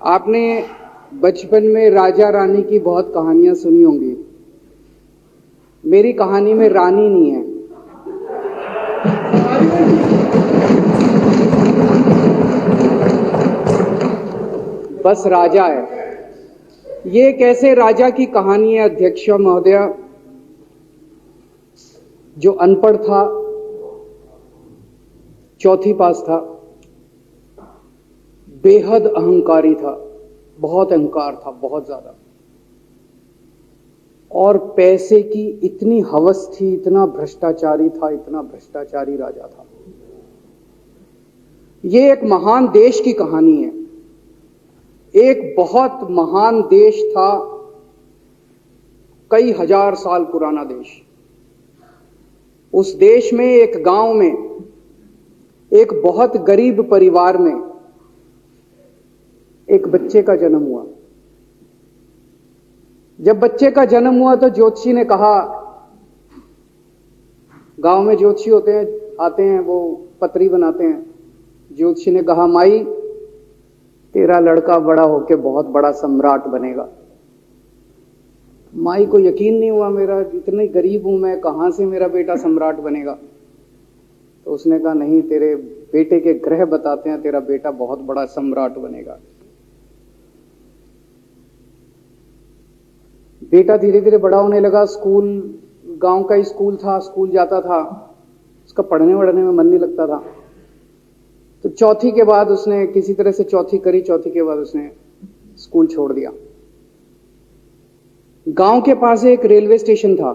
आपने बचपन में राजा रानी की बहुत कहानियां सुनी होंगी। मेरी कहानी में रानी नहीं है, बस राजा है। ये कैसे राजा की कहानी है अध्यक्ष महोदया, जो अनपढ़ था, चौथी पास था, बेहद अहंकारी था, बहुत अहंकार था, बहुत ज्यादा, और पैसे की इतनी हवस थी, इतना भ्रष्टाचारी था, इतना भ्रष्टाचारी राजा था। ये एक महान देश की कहानी है। एक बहुत महान देश था, कई हजार साल पुराना देश। उस देश में एक गांव में एक बहुत गरीब परिवार में एक बच्चे का जन्म हुआ। जब बच्चे का जन्म हुआ तो ज्योतिषी ने कहा, गांव में ज्योतिषी होते हैं, आते हैं, वो पत्री बनाते हैं। ज्योतिषी ने कहा, माई तेरा लड़का बड़ा होके बहुत बड़ा सम्राट बनेगा। माई को यकीन नहीं हुआ, मेरा इतने गरीब हूं मैं, कहां से मेरा बेटा सम्राट बनेगा। तो उसने कहा, नहीं, तेरे बेटे के ग्रह बताते हैं तेरा बेटा बहुत बड़ा सम्राट बनेगा। बेटा धीरे धीरे बड़ा होने लगा। स्कूल, गांव का ही स्कूल था, स्कूल जाता था, उसका पढ़ने वढ़ने में मन नहीं लगता था। तो चौथी के बाद उसने किसी तरह से चौथी करी, चौथी के बाद उसने स्कूल छोड़ दिया। गांव के पास एक रेलवे स्टेशन था।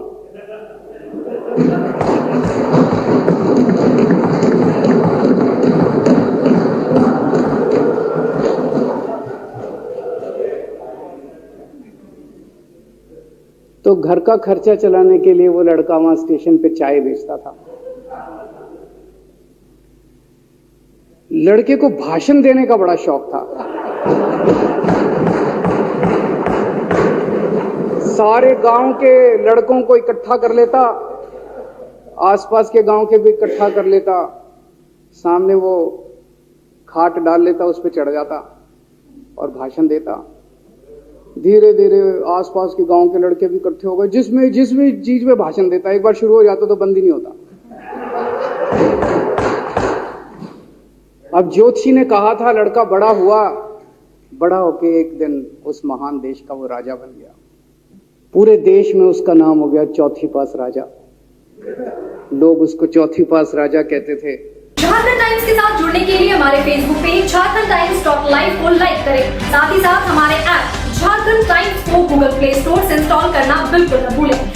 तो घर का खर्चा चलाने के लिए वो लड़का वहां स्टेशन पे चाय बेचता था। लड़के को भाषण देने का बड़ा शौक था। सारे गांव के लड़कों को इकट्ठा कर लेता, आसपास के गांव के भी इकट्ठा कर लेता, सामने वो खाट डाल लेता, उस पर चढ़ जाता और भाषण देता। धीरे धीरे आसपास के गांव के लड़के भी इकट्ठे हो गए। जिस भी चीज में भाषण देता, एक बार शुरू हो जाता तो बंद ही नहीं होता। अब ज्योतिषी ने कहा था, लड़का बड़ा हुआ, बड़ा होके एक दिन उस महान देश का वो राजा बन गया। पूरे देश में उसका नाम हो गया चौथी पास राजा। लोग उसको चौथी पास राजा कहते थे। झारखंड टाइम्स के साथ जुड़ने के लिए हमारे Facebook page Jharkhand times .live को लाइक करें। साथ ही साथ हमारे ऐप झारखंड टाइम्स को गूगल प्ले स्टोर से इंस्टॉल करना बिल्कुल न भूलें।